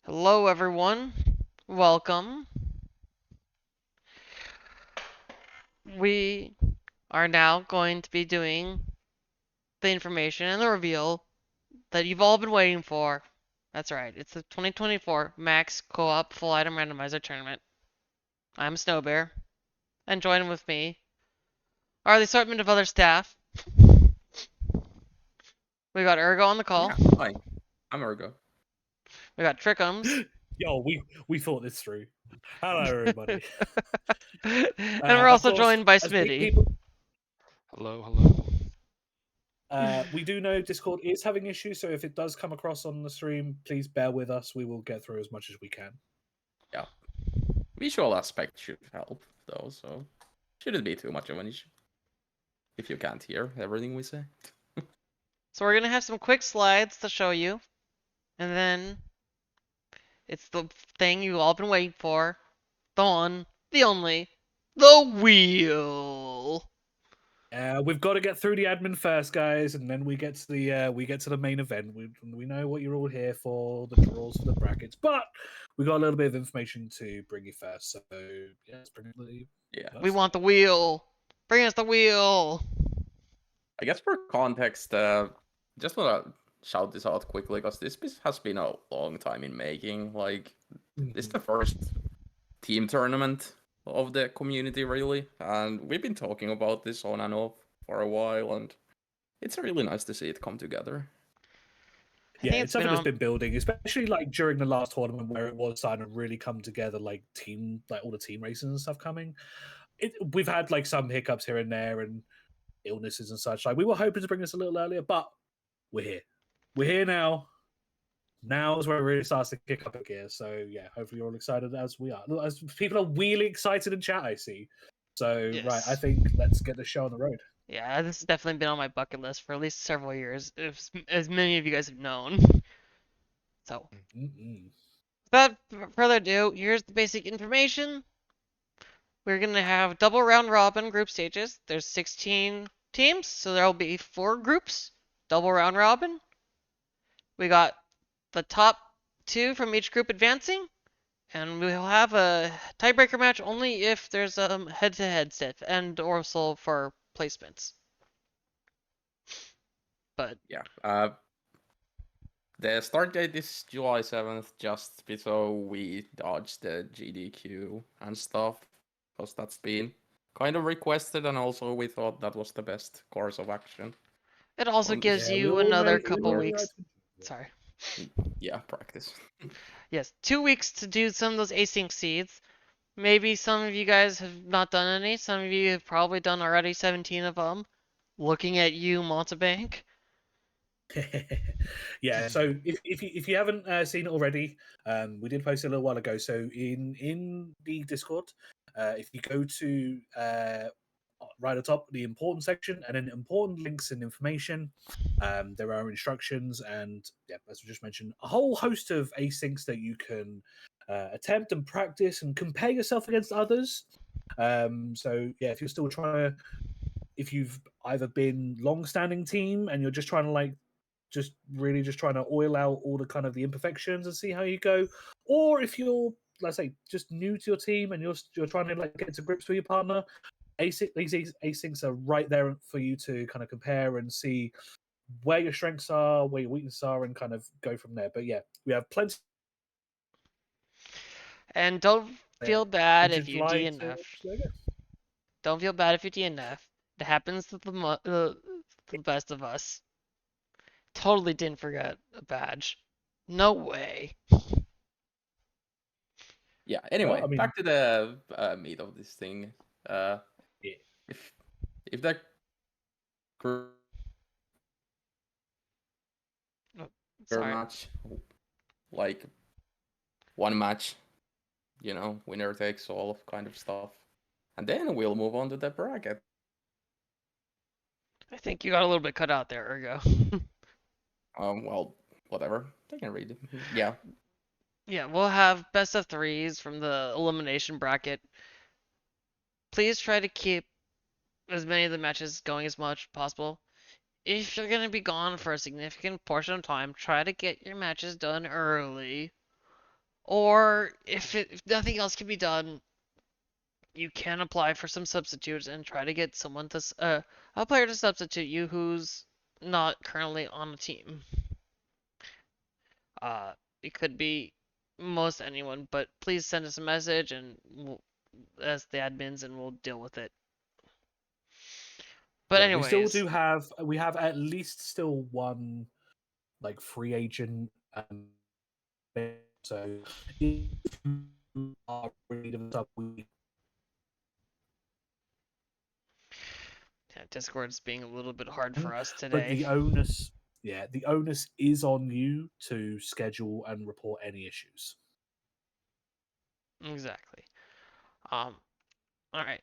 Hello, everyone. Welcome. We are now going to be doing the information and the reveal that you've all been waiting for. That's right, it's the 2024 Max Co-op Full Item Randomizer Tournament. I'm Snowbear, and joining with me are the assortment of other staff. We got Ergo on the call. Yeah, hi. I'm Ergo. We got Trickums. Yo, we thought this through. Hello, everybody. And we're Of also course, joined by as big Smitty. people, Hello, hello. we do know Discord is having issues, so if it does come across on the stream, please bear with us. We will get through as much as we can. Yeah. Visual aspect should help, though, so shouldn't be too much of an issue. If you can't hear everything we say. So we're gonna have some quick slides to show you, and then it's the thing you all been waiting for. The one, the only, the wheel. We've got to get through the admin first, guys, and then we get to the main event. We know what you're all here for, the draws for the brackets, but we got a little bit of information to bring you first. So yeah, let's bring it. Yeah. We want the wheel. Bring us the wheel. I guess for context, just wanna shout this out quickly, because this has been a long time in making. Like, this is the first team tournament of the community, really, and we've been talking about this on and off for a while, and it's really nice to see it come together. Yeah, it's something that's been building, especially like during the last tournament where it was starting to really come together, like all the team races and stuff coming. We've had like some hiccups here and there and illnesses and such. Like we were hoping to bring this a little earlier, but we're here. We're here now. Now is where it really starts to kick up a gear. So yeah, hopefully you're all excited as we are. As people are really excited in chat, I see. So Yes. right, I think let's get the show on the road. Yeah, this has definitely been on my bucket list for at least several years, as many of you guys have known. So, without further ado, here's the basic information. We're gonna have double round robin group stages. There's 16 teams, so there'll be 4 groups, double round robin. We got the top 2 from each group advancing, and we'll have a tiebreaker match only if there's a head-to-head set, and also for placements. But yeah, the start date is July 7th, just so we dodge the GDQ and stuff, because that's been kind of requested, and also we thought that was the best course of action. it also gives you another couple weeks. Sorry. Yeah, practice. Yes, 2 weeks to do some of those async seeds. Maybe some of you guys have not done any. Some of you have probably done already 17 of them. Looking at you, Montebank. Yeah, so if you haven't seen it already, we did post it a little while ago. So in the Discord, if you go to right at the top, the important section, and then important links and information, there are instructions, and yeah, as we just mentioned, a whole host of asyncs that you can attempt and practice and compare yourself against others. So yeah, if you're still trying to, if you've either been long-standing team and you're just trying to like just trying to oil out all the kind of the imperfections and see how you go, or if you're, let's say, just new to your team and you're trying to like get to grips with your partner, these asyncs are right there for you to kind of compare and see where your strengths are, where your weaknesses are, and kind of go from there. But yeah, we have plenty. And don't feel bad if you DNF. Don't feel bad if you DNF. It happens to the best of us. Totally didn't forget a badge. No way. Yeah, anyway, Well, I mean, back to the meat of this thing. Yeah. If that match, like one match, you know, winner takes all kind of stuff, and then we'll move on to the bracket. I think you got a little bit cut out there, Ergo. Well, whatever. They can read it. Yeah. Yeah, we'll have best of 3s from the elimination bracket. Please try to keep as many of the matches going as much possible. If you're going to be gone for a significant portion of time, try to get your matches done early. Or if nothing else can be done, you can apply for some substitutes and try to get someone to a player to substitute you who's not currently on the team. It could be most anyone, but please send us a message and as the admins, and we'll deal with it. But Yeah, anyways, we have at least still one like free agent. So if you are really of stuff, yeah, Discord's being a little bit hard for us but today. the onus is on you to schedule and report any issues. Exactly. All right.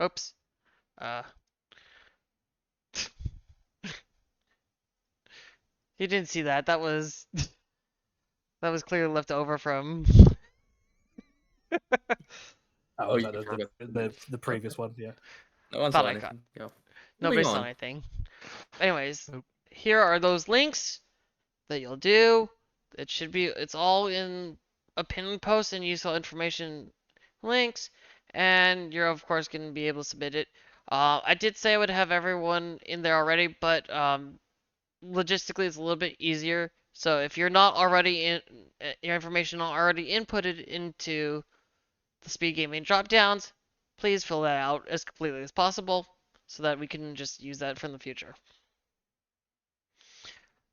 Oops. You didn't see that. That was clearly left over from. Oh, you that forgot. the previous one, yeah. No one Thought saw I anything. Yeah. Nobody Moving saw on. anything. Anyways, Nope. here are those links that you'll do. It's all in a pinned post and useful information links, and you're of course going to be able to submit it. I did say I would have everyone in there already, but logistically it's a little bit easier. So if you're not already in, your information not already inputted into the SpeedGaming dropdowns, please fill that out as completely as possible so that we can just use that from the future.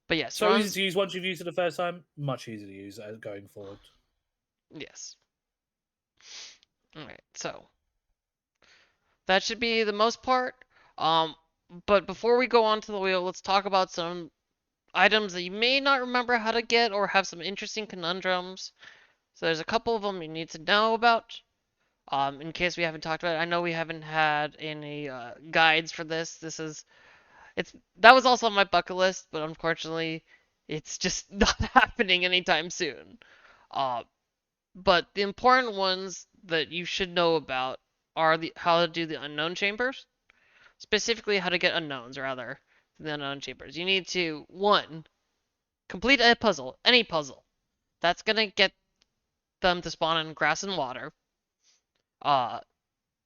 But yes, So easy to use once you've used it the first time. Much easier to use going forward. Yes. Alright, so that should be the most part. But before we go on to the wheel, let's talk about some items that you may not remember how to get or have some interesting conundrums. So there's a couple of them you need to know about. In case we haven't talked about it, I know we haven't had any guides for this. That was also on my bucket list, but unfortunately, it's just not happening anytime soon. But the important ones that you should know about are how to do the unknown chambers, specifically how to get unknowns rather than the unknown chambers. You need to 1. Complete a puzzle, any puzzle. That's gonna get them to spawn in grass and water.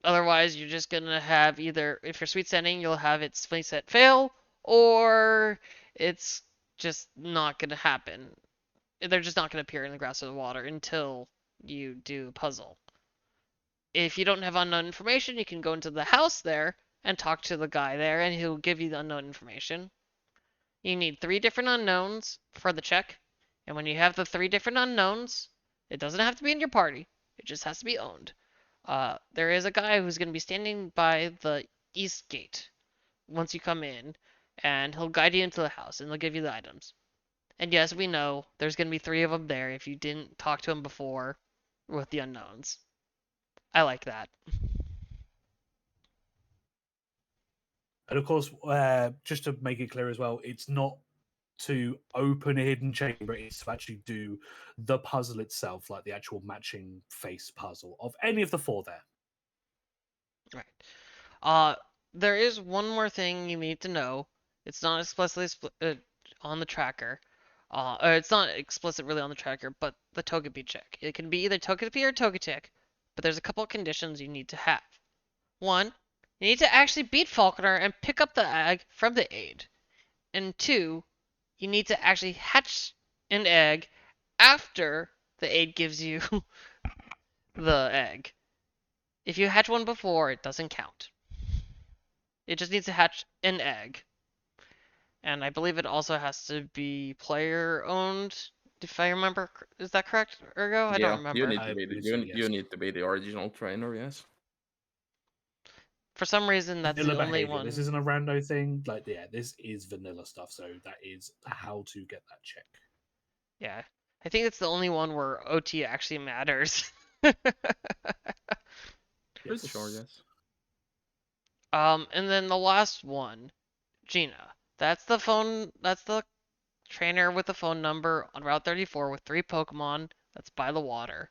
Otherwise, you're just gonna have either, if you're sweet setting, you'll have it sweet set fail, or it's just not gonna happen. They're just not gonna appear in the grass or the water until you do a puzzle. If you don't have unknown information, you can go into the house there and talk to the guy there, and he'll give you the unknown information. You need 3 different unknowns for the check, and when you have the 3 different unknowns, it doesn't have to be in your party. It just has to be owned. There is a guy who's going to be standing by the east gate once you come in, and he'll guide you into the house, and he'll give you the items. And yes, we know there's going to be 3 of them there if you didn't talk to him before with the unknowns. I like that. And of course, just to make it clear as well, it's not to open a hidden chamber, it's to actually do the puzzle itself, like the actual matching face puzzle of any of the 4 there. Right. There is one more thing you need to know. It's not explicitly on the tracker. Or it's not explicit really on the tracker, but the Togepi check. It can be either Togepi or Togetic, but there's a couple of conditions you need to have. 1, you need to actually beat Falconer and pick up the egg from the aid. And 2, you need to actually hatch an egg after the aid gives you the egg. If you hatch one before, it doesn't count. It just needs to hatch an egg. And I believe it also has to be player owned, if I remember. Is that correct, Ergo? I don't remember. You need to be you need to be the original trainer, yes. For some reason, that's Vanilla the only behavior. one. This isn't a rando thing. Like, yeah, this is vanilla stuff. So that is how to get that check. Yeah. I think it's the only one where OT actually matters. Pretty sure, yes. And then the last one, Gina. That's the trainer with the phone number on Route 34 with 3 Pokemon that's by the water.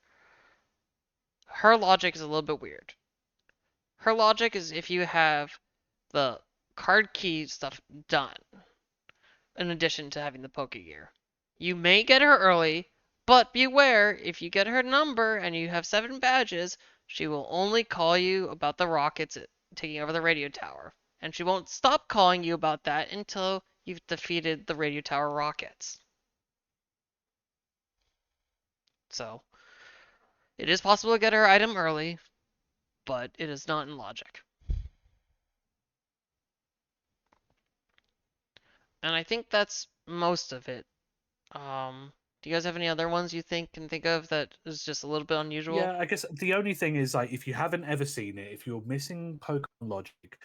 Her logic is a little bit weird. Her logic is if you have the card key stuff done, in addition to having the Pokegear, you may get her early, But beware, if you get her number and you have 7 badges, she will only call you about the rockets taking over the radio tower. And she won't stop calling you about that until you've defeated the radio tower rockets. So, it is possible to get her item early, but it is not in logic. And I think that's most of it. Do you guys have any other ones you can think of that is just a little bit unusual? Yeah, I guess the only thing is like if you haven't ever seen it, if you're missing Pokemon logic,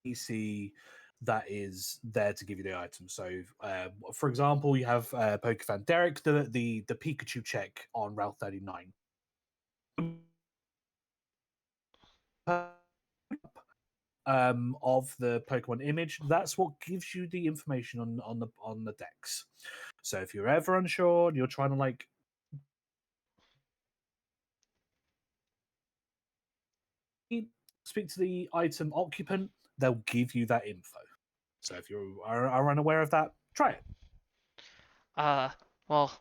PC that is there to give you the item. So, for example, you have Pokefan Derek, the Pikachu check on Route 39. Of the Pokemon image, that's what gives you the information on the decks. So if you're ever unsure and you're trying to like speak to the item occupant, they'll give you that info. So if you are unaware of that, try it. Well,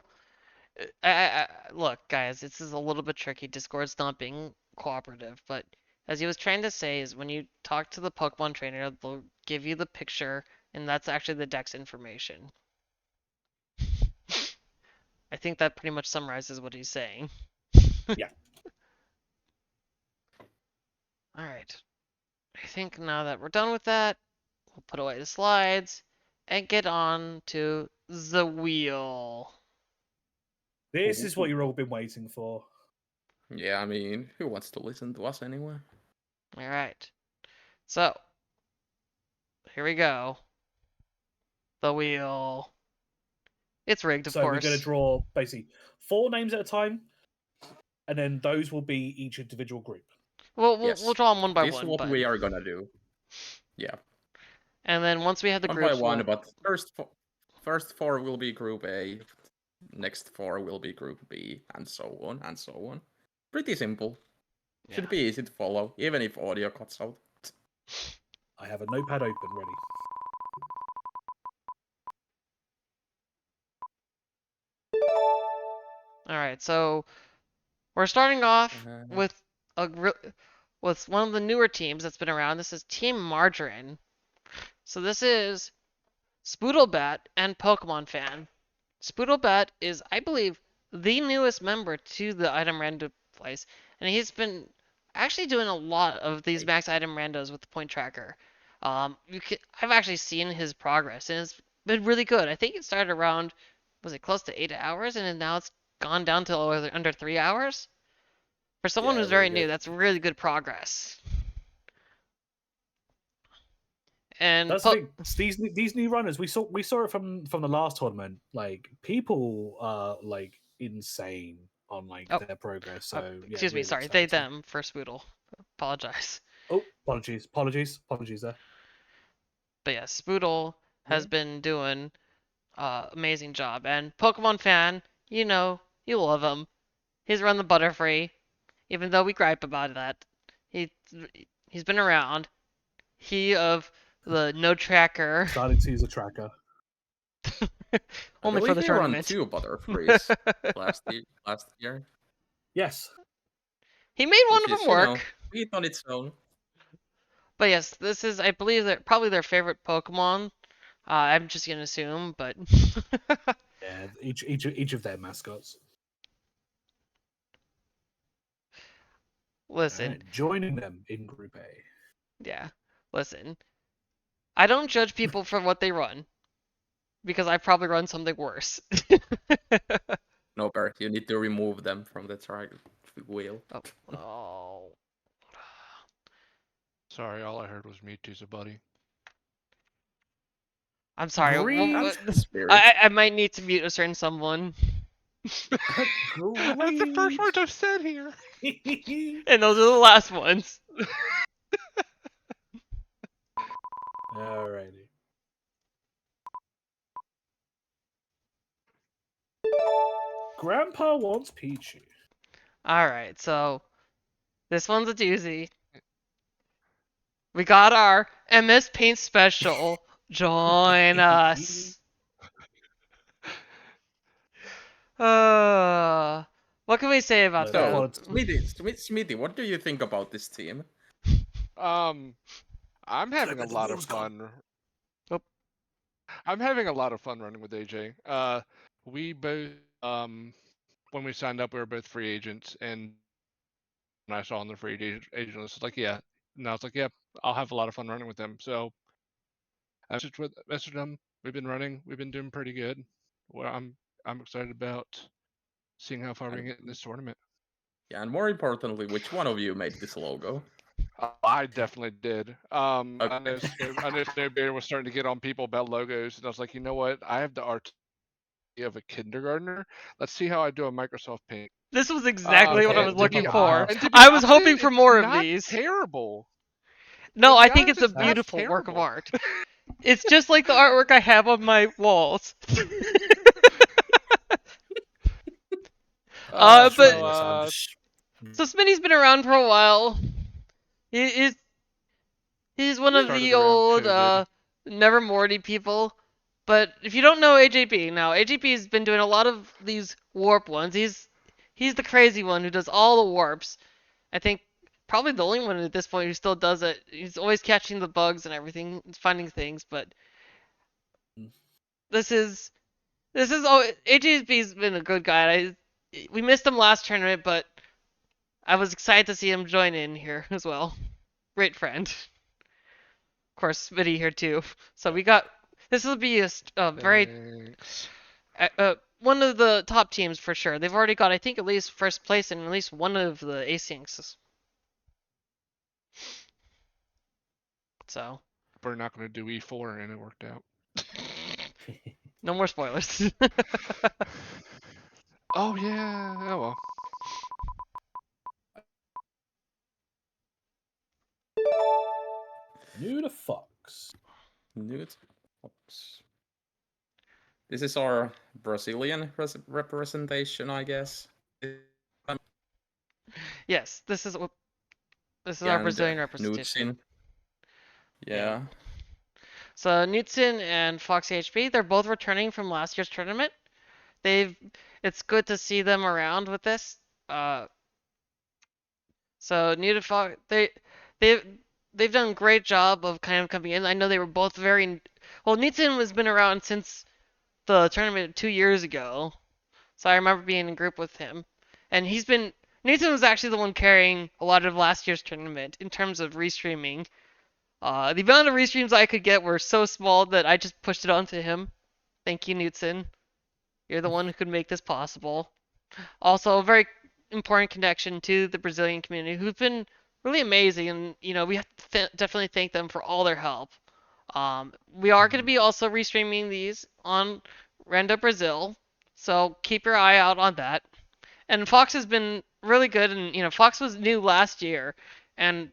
look, guys, this is a little bit tricky. Discord's not being cooperative, but as he was trying to say is when you talk to the Pokemon trainer, they'll give you the picture, and that's actually the dex information. I think that pretty much summarizes what he's saying. Yeah. Alright. I think now that we're done with that, we'll put away the slides and get on to the wheel. This is what you've all been waiting for. Yeah, I mean, who wants to listen to us anyway? Alright. So, here we go. The wheel. It's rigged, of So course. we're going to draw basically 4 names at a time, and then those will be each individual group. We'll draw them one by This one. is what but... we are gonna do. Yeah. And then once we have the one groups, by one, but first 4 will be Group A, next 4 will be Group B, and so on and so on. Pretty simple. Yeah. Should be easy to follow, even if audio cuts out. I have a notepad open ready. All right, so we're starting off with one of the newer teams that's been around. This is Team Margarine. So this is Spoodlebat and Pokemon Fan. Spoodlebat is, I believe, the newest member to the item rando place, and he's been actually doing a lot of these max item randos with the point tracker. I've actually seen his progress, and it's been really good. I think it started around, was it close to 8 hours, and now it's gone down to under 3 hours. For someone who's very new, that's really good progress. And that's the thing. These new runners, we saw it from the last tournament. Like people are like insane on like their progress. So excuse me, sorry, they them for Spoodle. Apologize. Oh, apologies there. But yeah, Spoodle has been doing amazing job, and Pokemon Fan, you know, you love him. He's run the Butterfree, even though we gripe about that. He's been around. He of the no tracker. Starting to use a tracker. Only for the tournament. 2 Butterfrees last year. Yes. He made one of them work. Eat on its own. But yes, this is, I believe, probably their favorite Pokemon. I'm just gonna assume, but yeah, each of their mascots. Listen, joining them in Group A. Yeah, listen. I don't judge people for what they run, because I probably run something worse. No, Bert, you need to remove them from the wheel. Oh. Sorry, all I heard was Mewtwo's a buddy. I'm sorry. I might need to mute a certain someone. That's the first words I've said here. And those are the last ones. Alrighty. Grandpa wants Pichu. Alright, so this one's a doozy. We got our MS Paint Special, Join us. What can we say about Look, that? So, Smithy, what do you think about this team? I'm having a lot of fun. Oh. I'm having a lot of fun running with AJ. We both when we signed up, we were both free agents, and when I saw on the free agent list, it's like, yeah. And I was like, yeah, I'll have a lot of fun running with them. So I messaged them. We've been running. We've been doing pretty good. Well, I'm excited about seeing how far we can get in this tournament. Yeah, and more importantly, which one of you made this logo? I definitely did. I know Okay. I know Snowbeard was starting to get on people about logos, and I was like, you know what? I have the art of a kindergartner. Let's see how I do a Microsoft Paint. This was exactly what I was And to be looking for. and to be I was hoping honest, for it's more of not these. terrible. No, To I be think honest, it's a it's not beautiful work of terrible. art. It's just like the artwork I have on my walls. But so Smitty's been around for a while. He's one of Started the around old COVID. Never Morty people. But if you don't know AJP, now AJP's been doing a lot of these warp ones. He's the crazy one who does all the warps. I think probably the only one at this point who still does it. He's always catching the bugs and everything, finding things. But this is AJP's been a good guy. We missed him last tournament, but I was excited to see him join in here as well. Great friend. Of course, Smitty here too. So we got this will be a very Thanks. one of the top teams for sure. They've already got I think at least first place in at least one of the asyncs. So We're not going to do E4, and it worked out. no more spoilers. Oh yeah. Oh well. New to Fox. Newt. Oops. This is our Brazilian representation, I guess. Yes, this is Yeah, our and, Brazilian representation. Newtsin. Yeah. So Newtson and Foxy HP, they're both returning from last year's tournament. It's good to see them around with this. So New to Fox, they've done a great job of kind of coming in. I know they were both well. Newtson has been around since the tournament 2 years ago, so I remember being in a group with him, and Newton was actually the one carrying a lot of last year's tournament in terms of restreaming. The amount of restreams I could get were so small that I just pushed it onto him. Thank you, Newton. You're the one who could make this possible. Also, a very important connection to the Brazilian community, who's been really amazing, and we have to definitely thank them for all their help. We are going to be also restreaming these on Rando Brazil, so keep your eye out on that. And Fox has been really good, and Fox was new last year, and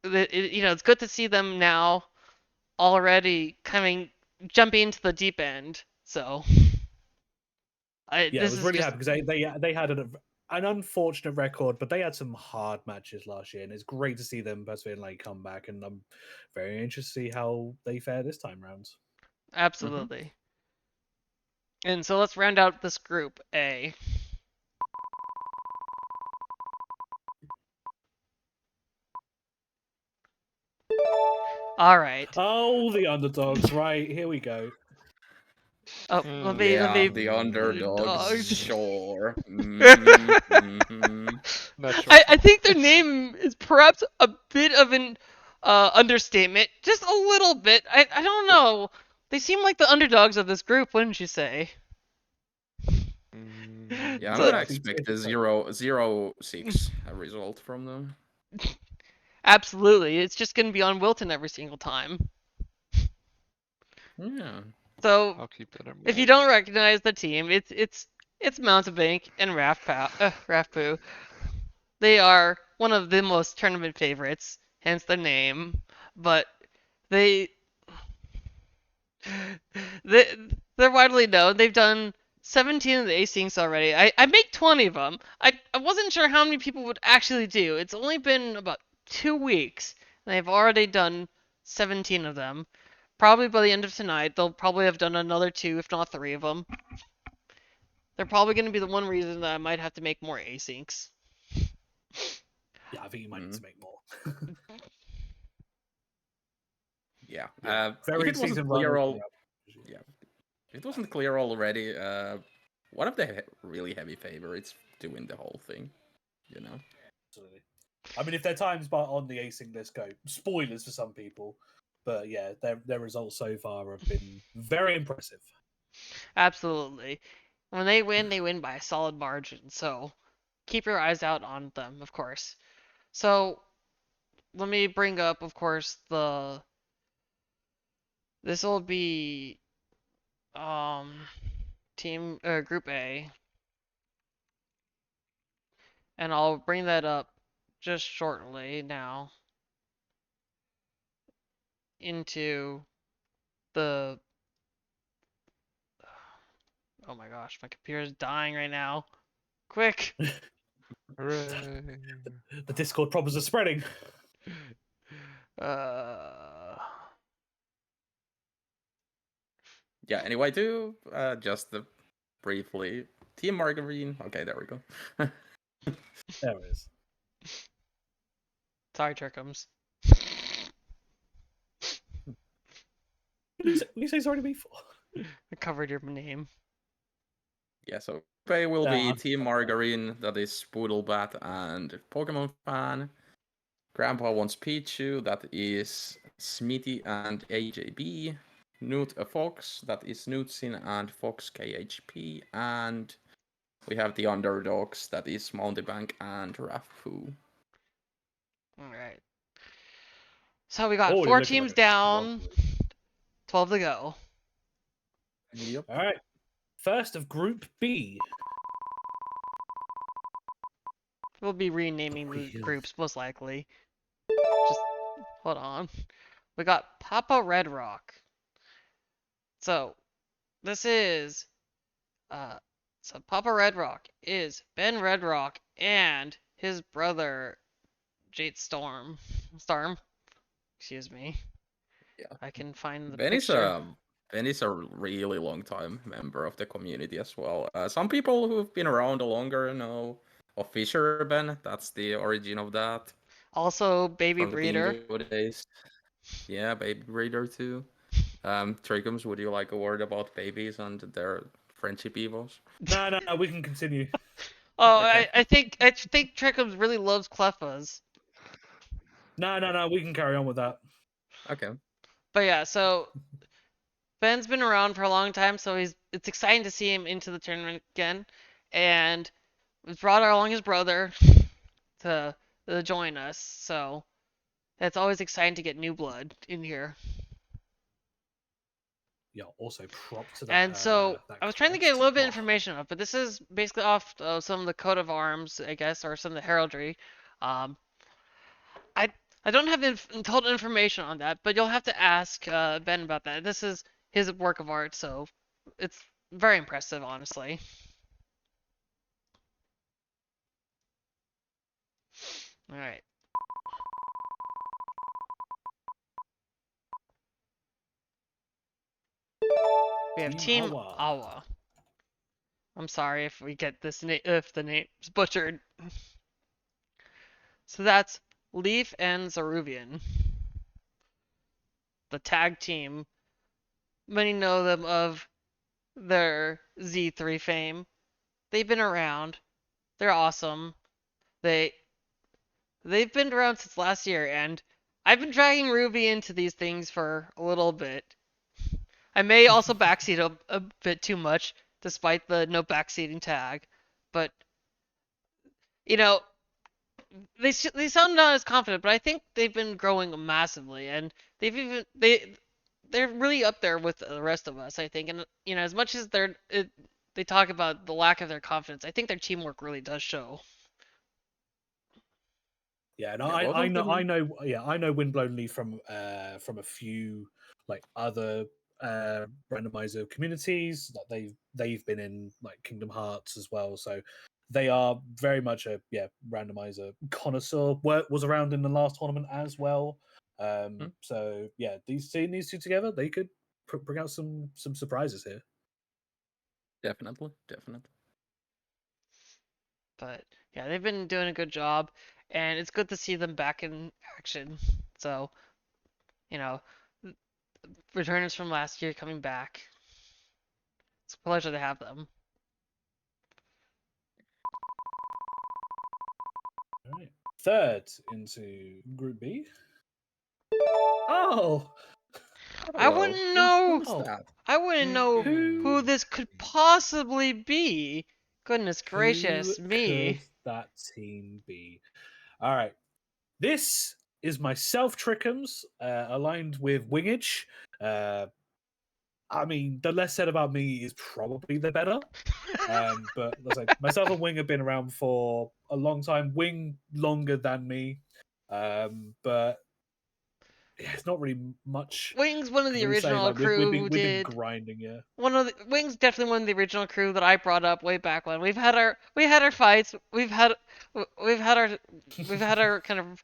it's good to see them now already jumping into the deep end. So It was really happy because they had an unfortunate record, but they had some hard matches last year, and it's great to see them persevere come back. And I'm very interested to see how they fare this time round. Absolutely. And so let's round out this group A. All right. Oh, the underdogs! Right, here we go. Oh, let me. The underdogs. Sure. Not sure. I think their name is perhaps a bit of an understatement, just a little bit. I don't know. They seem like the underdogs of this group, wouldn't you say? Yeah, I'm gonna expect a 0-6 result from them. Absolutely, it's just gonna be on Wilton every single time. Yeah. So I'll keep that in mind. if you don't recognize the team, it's Mountebank and Rafpoo. They are one of the most tournament favorites, hence the name. But they're widely known. They've done 17 of the asyncs already. I make 20 of them. I wasn't sure how many people would actually do. It's only been about 2 weeks, and they've already done 17 of them. probably by the end of tonight, they'll probably have done another 2, if not 3 of them. They're probably going to be the one reason that I might have to make more asyncs. Yeah, I think you might need to make more. Yeah. Very if it wasn't seasoned clear runners, yeah, if it wasn't clear already, one of the really heavy favorites to win the whole thing, you know. Absolutely. I mean, if their times on the async list go, spoilers for some people, but yeah, their results so far have been very impressive. Absolutely. When they win by a solid margin. So keep your eyes out on them, of course. So let me bring up, of course, this will be team group A, and I'll bring that up just shortly now into the. Oh my gosh, my computer's dying right now. Quick. Hooray. The Discord problems are spreading. Yeah. Anyway, just briefly, Team Margarine. Okay, there we go. There it is. Sorry, Trickums. What do you say sorry to me for? I covered your name. Yeah, so Pay will Yeah, be I'm- Team Margarine, that is Poodlebat and Pokemon fan. Grandpa wants Pichu, that is Smithy and AJB. Newt a Fox, that is Newtsin and Fox KHP. And we have the underdogs, that is Mountebank and Rafu. Alright. So we got Oh, you're 4 looking like teams a down, strong- 12 to go. Yep. All right. First of Group B. We'll be renaming the Really? groups most likely. Just hold on. We got Papa Red Rock. So this is so Papa Red Rock is Ben Red Rock and his brother Jade Storm. Excuse me. Yeah. I can find the Ben picture. is a really long time member of the community as well. Some people who've been around longer know of Fisher Ben. That's the origin of that. Also Baby From the Breeder. bingo days. Yeah, baby breeder too. Trickums, would you like a word about babies and their friendship evils? No, we can continue. Oh, Okay. I think Trickums really loves Clefas. No, we can carry on with that. Okay. But yeah, so Ben's been around for a long time, so it's exciting to see him into the tournament again, and we've brought along his brother to join us. So it's always exciting to get new blood in here. Yeah, also prop to that. And so that I was trying to get a crest. little bit of Oh, information up, but this is basically off some of the coat of arms, I guess, or some of the heraldry. Um, I I don't have total information on that, but you'll have to ask Ben about that. This is his work of art, so it's very impressive, honestly. All right. We have Team Team Awa. Awa. I'm sorry if we get if the name's butchered. So that's Leaf and Zaruvian, the tag team. Many know them of their Z3 fame. They've been around. They're awesome. They've been around since last year, and I've been dragging Ruby into these things for a little bit. I may also backseat a bit too much, despite the no backseating tag, but you know, they sound not as confident, but I think they've been growing massively, and they're really up there with the rest of us, I think. And as much as they talk about the lack of their confidence, I think their teamwork really does show. Yeah, and Yeah, I know Windblown Leaf from a few like other randomizer communities that they've been in, like Kingdom Hearts as well. So they are very much a randomizer connoisseur. Was around in the last tournament as well. So yeah, seeing these two together, they could bring out some surprises here. Definitely. But yeah, they've been doing a good job, and it's good to see them back in action. So, you know, returners from last year coming back. It's a pleasure to have them. All right, third into Group B. Oh, I wouldn't know. Who's that? I wouldn't know Who- who this could possibly be. Goodness gracious who me. could that team be? All right, this is myself, Trickums, aligned with Wingage. I mean, the less said about me is probably the better. But let's say myself and Wing have been around for a long time. Wing longer than me, but yeah, it's not really much. Wings, one of the Really say, original like, crew who we've been did. grinding, yeah. Wings definitely one of the original crew that I brought up way back when. We've had our fights. We've had our kind of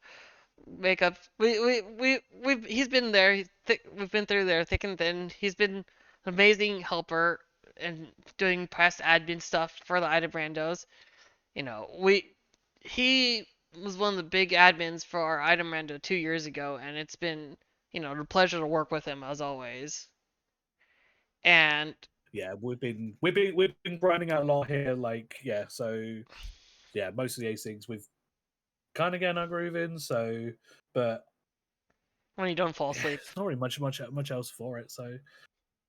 makeup. He's been there. We've been through there thick and thin. He's been an amazing helper and doing past admin stuff for the item randos. You know, he was one of the big admins for our item rando 2 years ago, and it's been, a pleasure to work with him as always. And yeah, we've been grinding out a lot here. Like, yeah, so yeah, most of the asyncs we've kind of getting our groove in. So, but when you don't fall yeah, asleep. there's not really much else for it. So,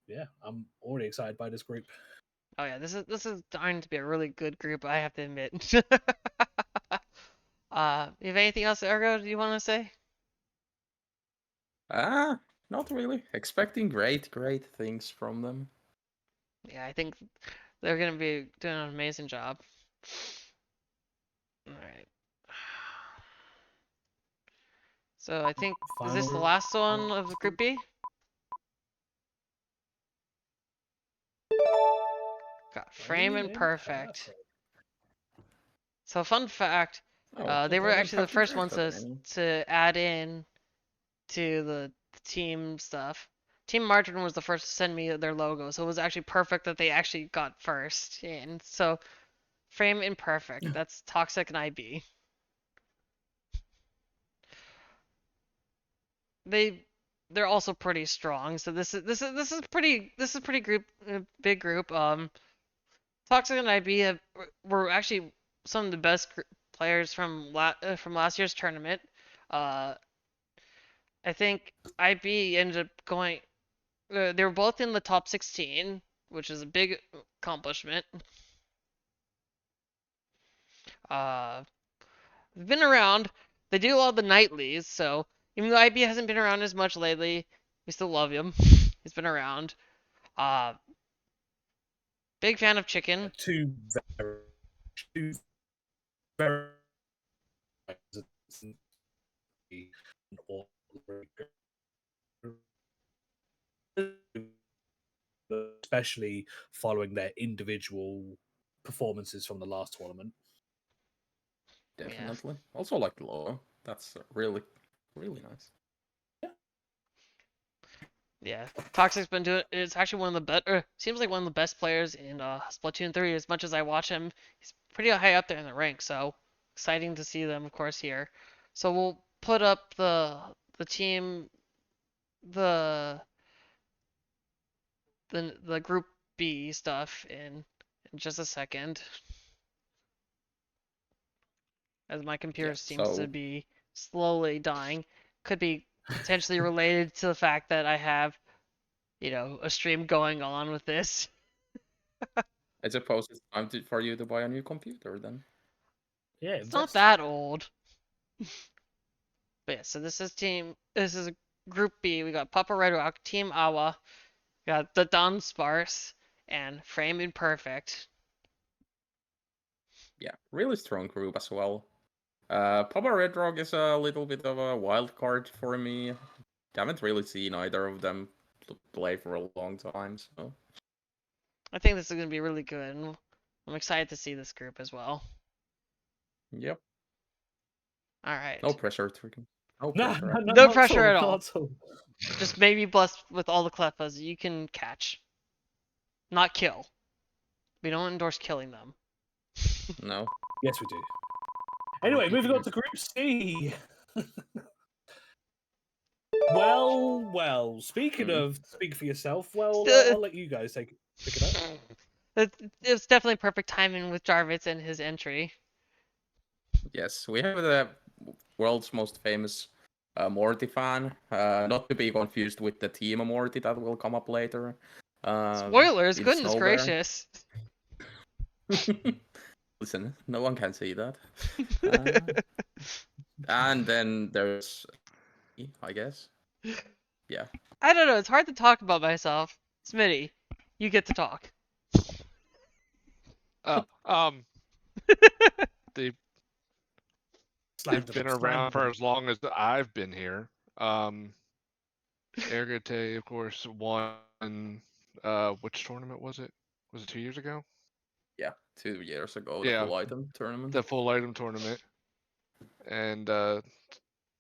yeah, I'm already excited by this group. Oh yeah, this is going to be a really good group, I have to admit. You have anything else, Ergo, do you want to say? Not really. Expecting great things from them. Yeah, I think they're gonna be doing an amazing job. Alright. So I think, is this the Final. last one of Group B? Got Frame and Perfect. So fun fact, Oh, they were they don't actually the have to first drag ones that many. to add in to the team stuff. Team Margarine was the first to send me their logo, so it was actually perfect that they actually got first in. So Frame Imperfect, that's Toxic and IB. They're also pretty strong, so this is pretty big group. Toxic and IB were actually some of the best players from last year's tournament. Uh, I think IB ended up going. They were both in the top 16, which is a big accomplishment. They've been around. They do all the nightlies, so even though IB hasn't been around as much lately, we still love him. He's been around. Uh, Big fan of chicken. Two very especially following their individual performances from the last tournament. Definitely. Yeah. Also like the logo. That's really nice. Yeah, Toxic's been doing. It's actually one of the better. Seems like one of the best players in Splatoon 3. As much as I watch him, he's pretty high up there in the rank. So exciting to see them, of course, here. So we'll put up the team, the Group B stuff in just a second, as my computer seems to be slowly dying. Could be potentially related to the fact that I have, a stream going on with this. I suppose it's time for you to buy a new computer then. Yeah, it's not that old. But yeah, so this is Group B. We got Papa Red Rock, Team Awa, we got the Don Sparse, and Frame Imperfect. Yeah, really strong group as well. Papa Red Rock is a little bit of a wild card for me. Haven't really seen either of them play for a long time, so I think this is going to be really good, and I'm excited to see this group as well. Yep. All right. No pressure, Trickums. No No, pressure. no, no, No not pressure at not all. at all. Just maybe blessed with all the clefas you can catch. Not kill. We don't endorse killing them. No. Yes, we do. Anyway, moving on to Group C. Well. Speaking of speak for yourself, well, I'll let you guys pick it up. It's definitely perfect timing with Jarvis and his entry. Yes, we have the world's most famous Morty fan. Not to be confused with the team Morty that will come up later. Spoilers, in goodness Snowbear. gracious. Listen, no one can see that. And then there's, I guess. Yeah. I don't know, it's hard to talk about myself. Smitty, you get to talk. They've Slammed been him, slammed around for him. as long as I've been here. Ergate, of course, won. Which tournament was it? Was it 2 years ago? Yeah, 2 years ago, Yeah. the full item tournament. The full item tournament. And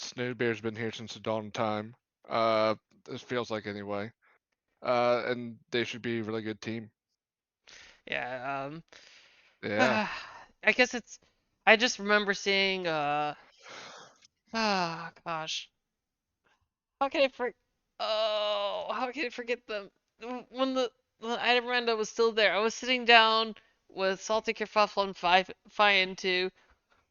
Snowbear's been here since the dawn of time. This feels like anyway. And they should be a really good team. Yeah, Yeah. I guess it's. I just remember seeing. Gosh. How can I for? Oh, how can I forget them? When the item Rando was still there, I was sitting down with Salty Kerfuffle and Fian to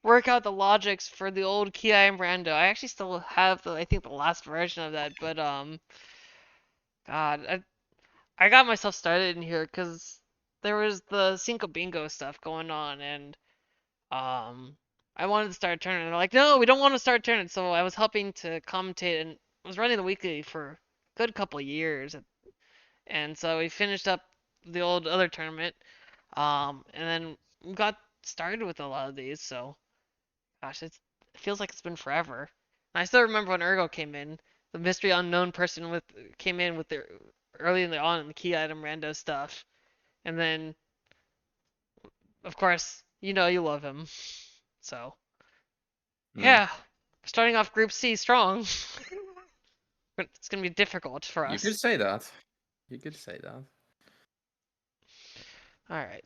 work out the logics for the old Key Item Rando. I actually still have I think the last version of that, but God, I got myself started in here because there was the Cinco Bingo stuff going on, and I wanted to start a tournament. They're like, no, we don't want to start a tournament. So I was helping to commentate and was running the weekly for a good couple of years, and so we finished up the old other tournament, and then we got started with a lot of these. So, gosh, it feels like it's been forever. And I still remember when Ergo came in, the mystery unknown person came in with the early on in the key item rando stuff, and then of course you know you love him, so yeah, starting off Group C strong. It's gonna be difficult for us. You could say that. You could say that. All right.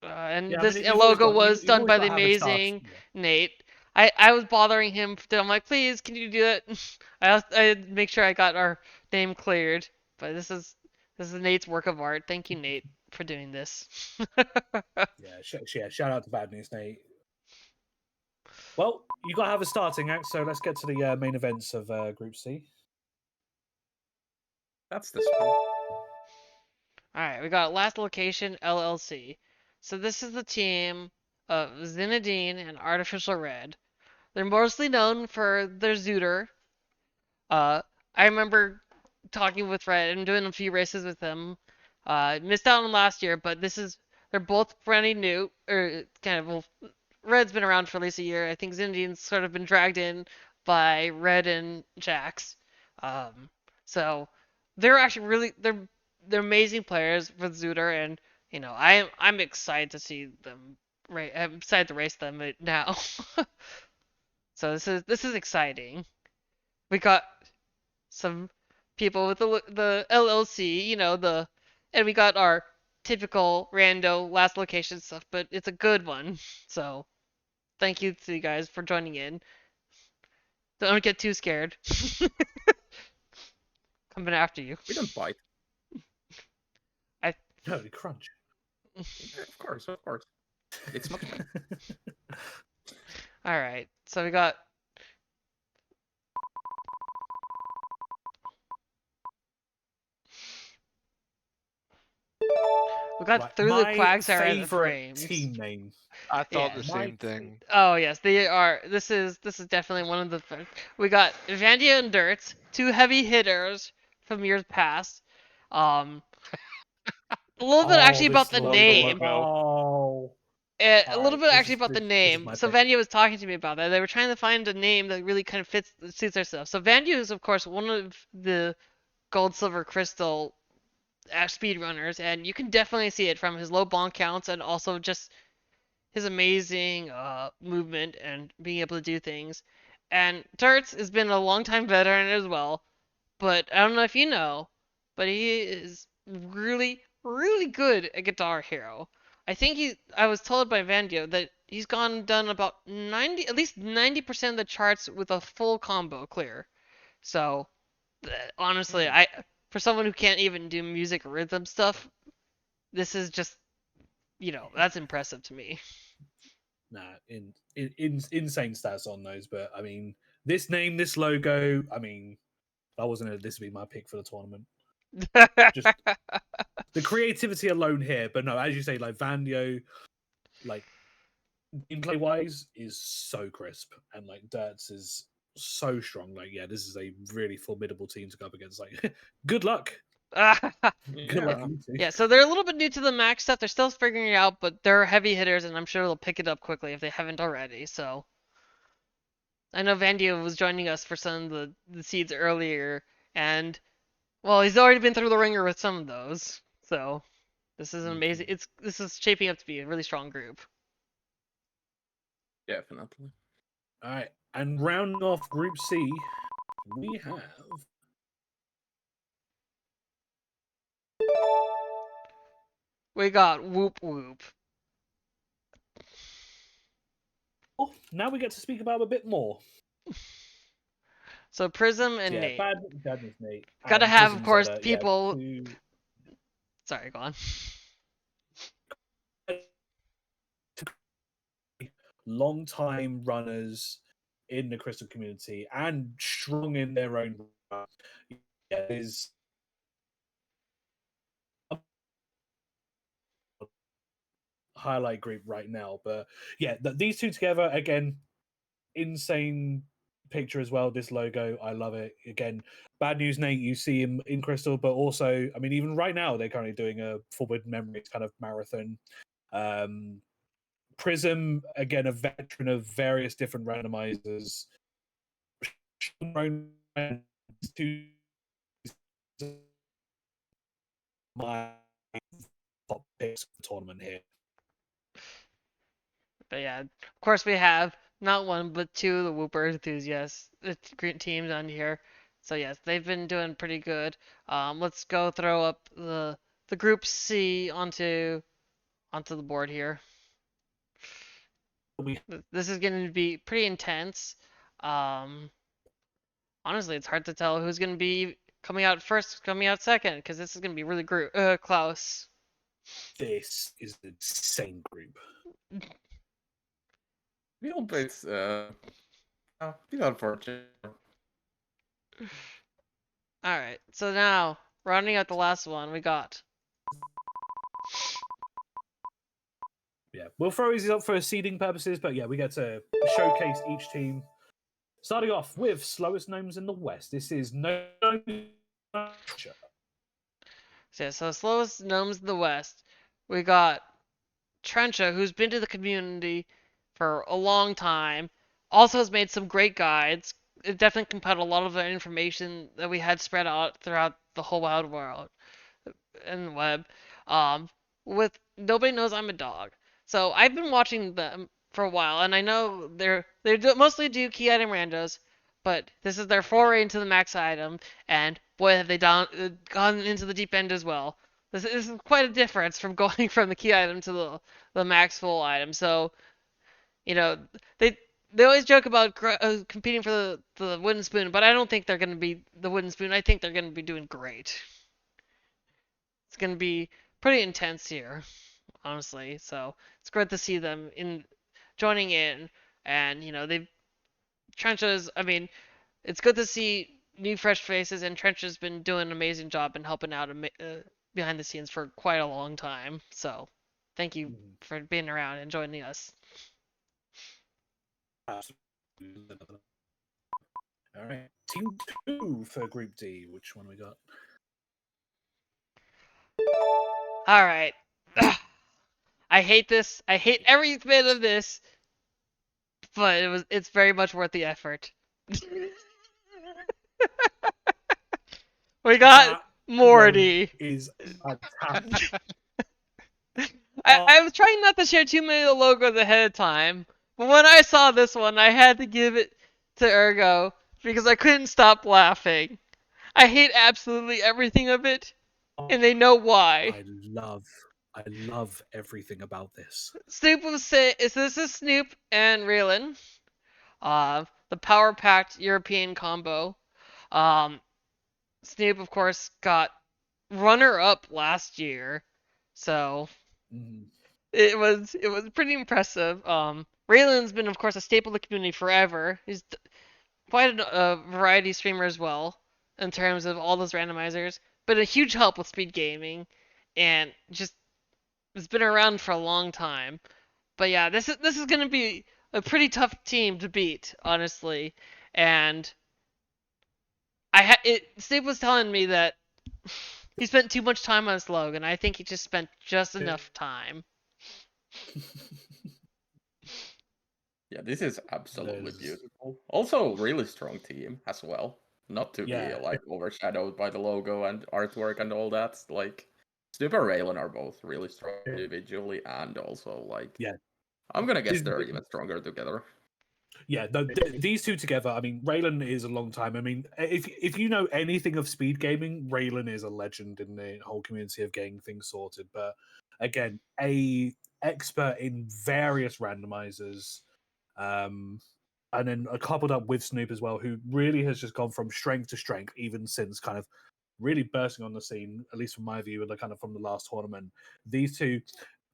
And Yeah, I this mean, you've always logo got- was you've done always by got the to have a start. amazing Yeah. Nate. I was bothering him. I'm like, please, can you do it? I make sure I got our name cleared. But this is Nate's work of art. Thank you, Nate, for doing this. Yeah, shout out to Bad News Nate. Well, you got to have a starting act, so let's get to the main events of Group C. That's the spirit. Alright, we got Last Location LLC. So this is the team of Zinedine and Artificial Red. They're mostly known for their Zooter. I remember talking with Red and doing a few races with him. Missed out on last year, but they're both pretty new, or kind of, well, Red's been around for at least a year. I think Zinedine's sort of been dragged in by Red and Jax. So they're actually they're amazing players with Zooter, and you know I'm excited to see them. I'm excited to race them now. So this is exciting. We got some people with the LLC, you know, and we got our typical rando last location stuff, but it's a good one. So thank you to you guys for joining in. Don't get too scared. Coming after you. We don't bite. No, the crunch. Of course. It's not fun. All right, so we got. We got Right, through the my Quagsire and the favorite frames. team name. I thought Yeah. the same thing. Oh yes, they are. This is definitely one of the. We got Vandia and Dirts, two heavy hitters from years past. A little bit actually about the name. Oh. A Alright, little bit this actually is- about the this is name. my So pick. Vandia was talking to me about that. They were trying to find a name that really kind of suits their stuff. So Vandia is of course one of the gold, silver, crystal speedrunners, and you can definitely see it from his low bonk counts and also just his amazing movement and being able to do things. And Turts has been a long-time veteran as well, but I don't know if you know, but he is really, really good at Guitar Hero. I was told by Vandio that he's done about at least 90% of the charts with a full combo clear. So, honestly, for someone who can't even do music rhythm stuff, this is just, that's impressive to me. Nah, insane stats on those. But I mean, this name, this logo. I mean, I wasn't this would be my pick for the tournament. Just the creativity alone here. But no, as you say, like Vandio, like gameplay wise, is so crisp, and like Dirts is so strong. Like, yeah, this is a really formidable team to go up against. Like, good luck. Good luck, you two. Yeah, so they're a little bit new to the Mac stuff. They're still figuring it out, but they're heavy hitters, and I'm sure they'll pick it up quickly if they haven't already. So I know Vandio was joining us for some of the seeds earlier, and well, he's already been through the ringer with some of those. So this is amazing. This is shaping up to be a really strong group. Definitely. All right, and rounding off Group C, we have. We got Whoop Whoop. Oh, now we get to speak about him a bit more. So Prism and Yeah, Nate. badness, Nate. Gotta And have, of Prism's course, other- people. two Sorry, go on. long-time runners in the Crystal community and strong in their own. Yeah, is highlight group right now, but yeah, these two together again, insane picture as well. This logo, I love it. Again, bad news, Nate. You see him in Crystal, but also, I mean, even right now, they're currently doing a Forward Memories kind of marathon. Prism, again, a veteran of various different randomizers. My top picks for the tournament here. But yeah, of course we have not one but two of the Whooper enthusiasts teams on here. So yes, they've been doing pretty good. Let's go throw up the Group C onto the board here. This is going to be pretty intense. Honestly, it's hard to tell who's going to be coming out first, coming out second, because this is going to be really close. This is an insane group. We always, we unfortunate. Alright, so now, rounding out the last one, we got. Yeah, we'll throw these up for seeding purposes, but yeah, we get to showcase each team. Starting off with slowest gnomes in the West. This is no. So slowest gnomes in the West, we got Trencha, who's been to the community for a long time, also has made some great guides. It definitely compiled a lot of the information that we had spread out throughout the whole wide world and the web. With Nobody Knows I'm a Dog. So I've been watching them for a while, and I know they mostly do key item randos, but this is their foray into the max item, and boy have they gone into the deep end as well. This is quite a difference from going from the key item to the max full item. So, they always joke about competing for the wooden spoon, but I don't think they're going to be the wooden spoon. I think they're going to be doing great. It's going to be pretty intense here, honestly. So it's great to see them joining in, and Trenches. I mean, it's good to see new fresh faces, and Trench has been doing an amazing job in helping out behind the scenes for quite a long time. So thank you for being around and joining us. All right, Team 2 for Group D. Which one we got? All right. I hate this. I hate every bit of this, but it's very much worth the effort. We got Morty. Is fantastic. I was trying not to share too many of the logos ahead of time, but when I saw this one, I had to give it to Ergo because I couldn't stop laughing. I hate absolutely everything of it, and they know why. I love everything about this. Snoop was say is this is Snoop and Raylan, the power packed European combo. Snoop of course got runner up last year, so it was pretty impressive. Raylan's been of course a staple of the community forever. He's quite a variety streamer as well in terms of all those randomizers, but a huge help with SpeedGaming, and just has been around for a long time. But yeah, this is gonna be a pretty tough team to beat, honestly. And Steve was telling me that he spent too much time on Slogan. I think he just spent just enough time. Yeah, this is absolutely beautiful. Also, really strong team as well. Not to be like overshadowed by the logo and artwork and all that. Like, Snoop and Raylan are both really strong individually, and also like, I'm gonna guess they're even stronger together. Yeah, these two together. I mean, Raylan is a long time. I mean, if you know anything of SpeedGaming, Raylan is a legend in the whole community of getting things sorted. But again, a expert in various randomizers, and then coupled up with Snoop as well, who really has just gone from strength to strength, even since kind of really bursting on the scene, at least from my view, and kind of from the last tournament. These two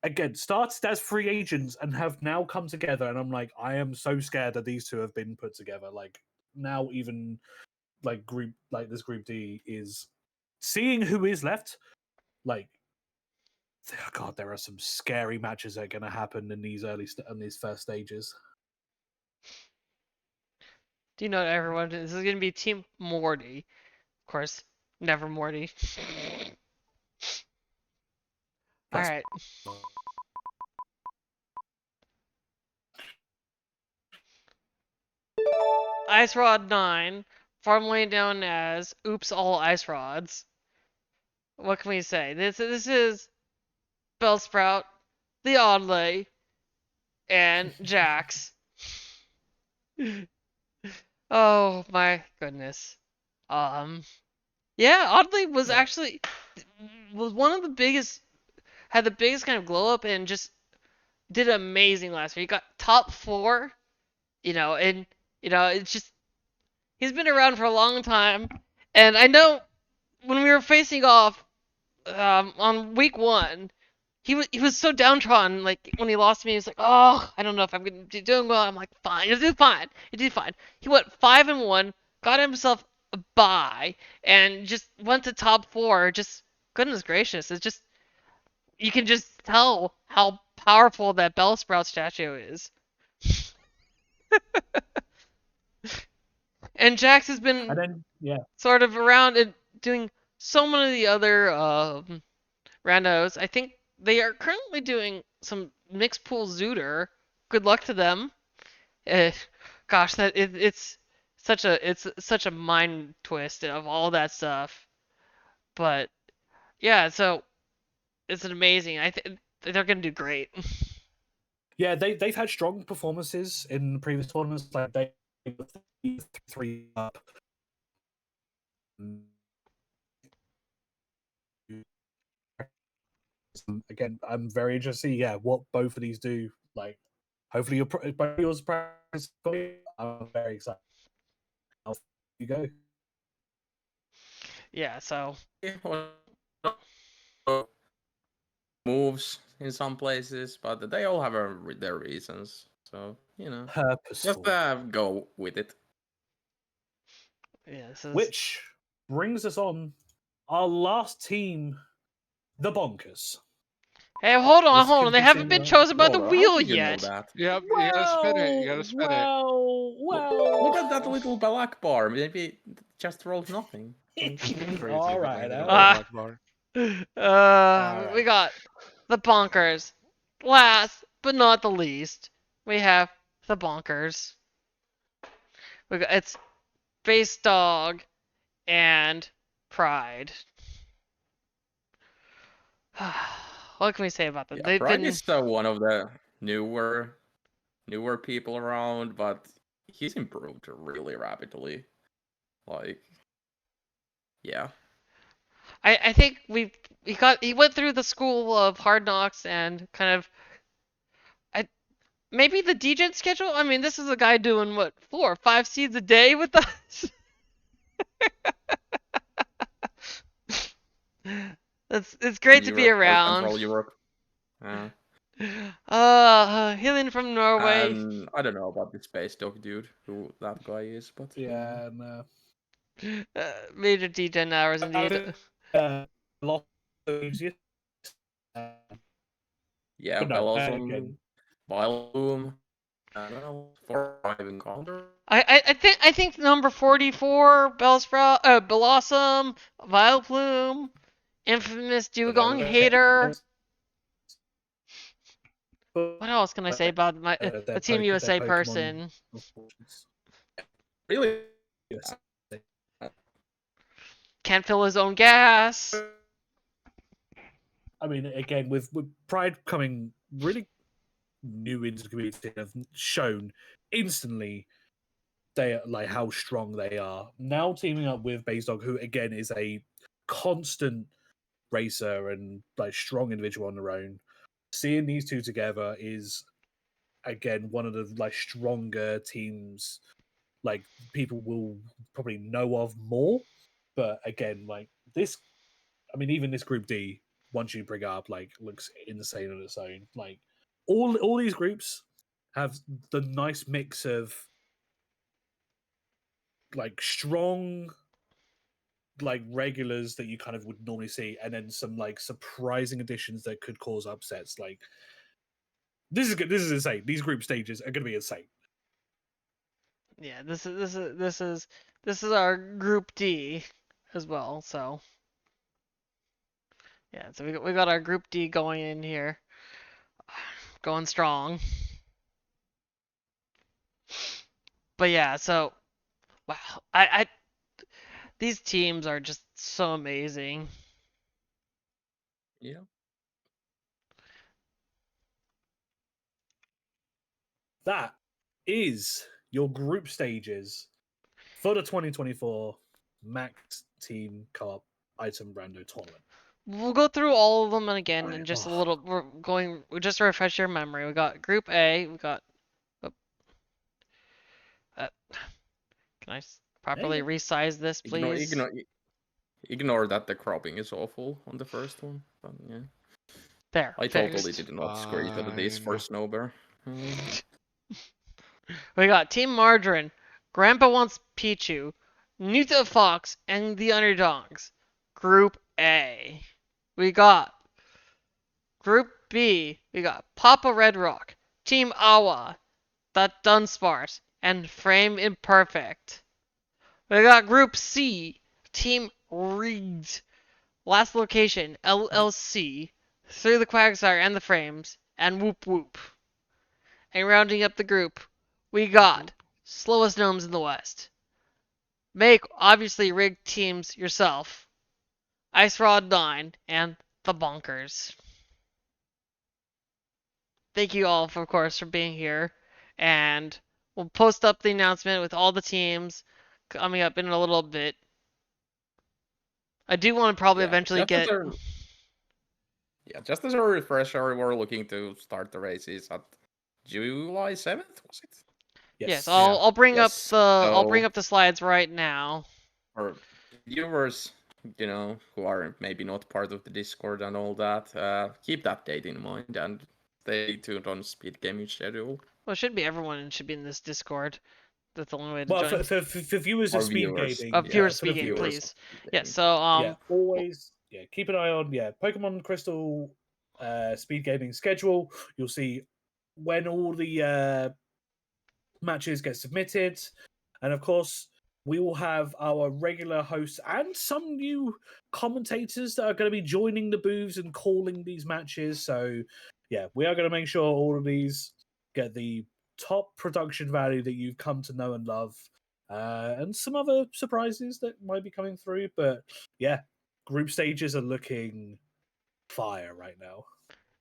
again started as free agents and have now come together, and I'm like, I am so scared that these two have been put together. Like now, even like this group D is seeing who is left. Like, God, there are some scary matches that are going to happen in these these first stages. Do you know everyone? This is gonna be Team Morty, of course. Never Morty. All right. Ice Rod 9, formerly known as Oops All Ice Rods. What can we say? This is Bellsprout, the Oddly, and Jax. Oh my goodness. Yeah, Oddly was actually was one of the biggest, had the biggest kind of glow up, and just did amazing last year. He got top 4, and it's just he's been around for a long time, and I know when we were facing off on week 1, he was so downtrodden. Like when he lost to me, he was like, "Oh, I don't know if I'm gonna be doing well." I'm like, "Fine, you'll do fine. You do fine." He went 5-1, got himself a bye, and just went to top 4. Just goodness gracious, it's just you can just tell how powerful that Bellsprout statue is. And Jax has been sort of around and doing so many of the other randos. I think they are currently doing some mixed pool Zooter. Good luck to them. Gosh, it's such a mind twist of all that stuff. But yeah, so it's amazing. I think they're gonna do great. Yeah, they've had strong performances in previous tournaments. Like they 3 up. Again, I'm very interested to see what both of these do. Like, hopefully yours practice. I'm very excited. Off you go. Yeah, so moves in some places, but they all have their reasons. So Purposeful. just go with it. Yeah, Which brings us on our last team, the Bonkers. Hey, hold on. They haven't been chosen by the wheel yet. Yep, you gotta spin it. You gotta spin it. Well. Look at that little black bar. Maybe just rolled nothing. All right. We got the Bonkers. Last but not the least, we have the Bonkers. It's Base Dog and Pride. What can we say about them? Yeah, Pride is one of the newer people around, but he's improved really rapidly. Like, yeah. I think he went through the school of hard knocks and kind of maybe the DJ schedule. I mean, this is a guy doing what 4 or 5 seeds a day with us. It's great to be Europe or around. Central Europe. Healing from Norway. And I don't know about the space dog dude, who that guy is, but Yeah, no. Major D10 hours indeed. Lot easier. yeah, But no, Bellows again. Vile Boom. I don't know, 4-5 encounter. I think number 44, Bellsprout, Blossom, Vile Plume, Infamous Dugong Hater. What else can I say about a Team USA person? Really? Can't fill his own gas. I mean, again, with Pride coming really new into the community, have shown instantly they like how strong they are. Now teaming up with Base Dog, who again is a constant racer and like strong individual on their own. Seeing these two together is again one of the like stronger teams like people will probably know of more. But again, like this, I mean, even this Group D, once you bring it up, like looks insane on its own. Like all these groups have the nice mix of like strong like regulars that you kind of would normally see, and then some like surprising additions that could cause upsets. Like this is good. This is insane. These group stages are going to be insane. Yeah, this is our Group D as well. So yeah, so we got our Group D going in here, going strong. But yeah, so wow, I these teams are just so amazing. Yeah. That is your group stages for the 2024 Max Team Co-op Item Rando tournament. We'll go through all of them again Right, in just a oh. little. Just to refresh your memory. We got Group A. We got. Can I properly resize this, please? Ignore that the cropping is awful on the first one. But yeah. There. I fixed. totally did not screenshot this for Snowbear. We got Team Margarine, Grandpa Wants Pichu, Nita Fox, and the Underdogs. Group A. We got Group B. We got Papa Red Rock, Team Awa, That Dunspart, and Frame Imperfect. We got Group C. Team Rigged, Last Location, LLC, Through the Quagsire and the Frames, and Whoop Whoop. And rounding up the group, we got Slowest Gnomes in the West. Make obviously rigged teams yourself. Ice Rod 9 and the Bonkers. Thank you all, of course, for being here. And we'll post up the announcement with all the teams coming up in a little bit. I do want to probably eventually get. Just as a refresher, we're looking to start the races at July 7th, was it? Yes, I'll bring up the I'll bring up the slides right now. For viewers, who are maybe not part of the Discord and all that, keep that date in mind and stay tuned on SpeedGaming schedule. Well, it should be everyone should be in this Discord. That's the only way to well, join. For viewers of SpeedGaming, viewers of SpeedGaming, please. Yeah. So always keep an eye on Pokemon Crystal SpeedGaming schedule. You'll see when all the matches get submitted, and of course we will have our regular hosts and some new commentators that are going to be joining the booths and calling these matches. So yeah, we are going to make sure all of these get the top production value that you've come to know and love, and some other surprises that might be coming through. But yeah, group stages are looking fire right now.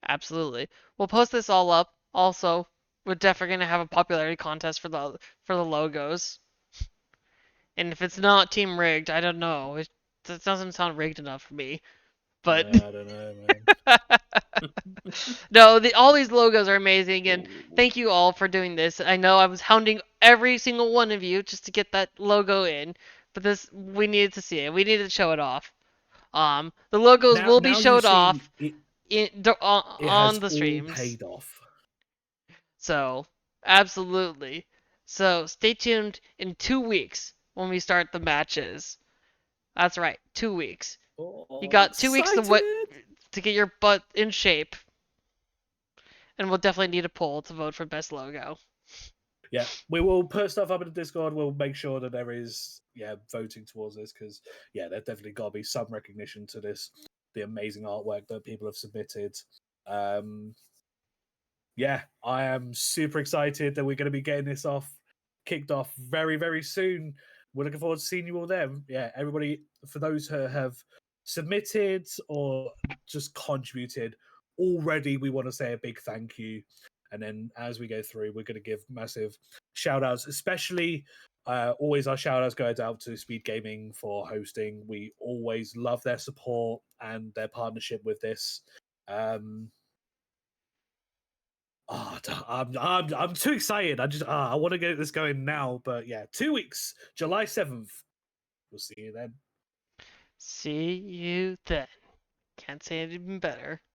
Absolutely. We'll post this all up. Also, we're definitely gonna have a popularity contest for the logos. And if it's not team rigged, I don't know. It doesn't sound rigged enough for me. But I don't know, man. no, all these logos are amazing, and Ooh. thank you all for doing this. I know I was hounding every single one of you just to get that logo in, but we needed to see it. We needed to show it off. The logos will be Now you showed see off it on has the all streams. paid off. So, absolutely. So, stay tuned in 2 weeks when we start the matches. That's right, 2 weeks. Oh, You got 2 weeks excited. to get your butt in shape. And we'll definitely need a poll to vote for best logo. Yeah, we will put stuff up in the Discord. We'll make sure that there is voting towards this, because there's definitely got to be some recognition to this, the amazing artwork that people have submitted. I am super excited that we're going to be getting this kicked off very, very soon. We're looking forward to seeing you all there. Yeah, everybody, for those who have submitted or just contributed already, we want to say a big thank you. And then as we go through, we're going to give massive shout outs, especially always our shout outs goes out to SpeedGaming for hosting. We always love their support and their partnership with this. I'm too excited. I want to get this going now. But 2 weeks, July 7th. We'll see you then. See you then. Can't say it even better.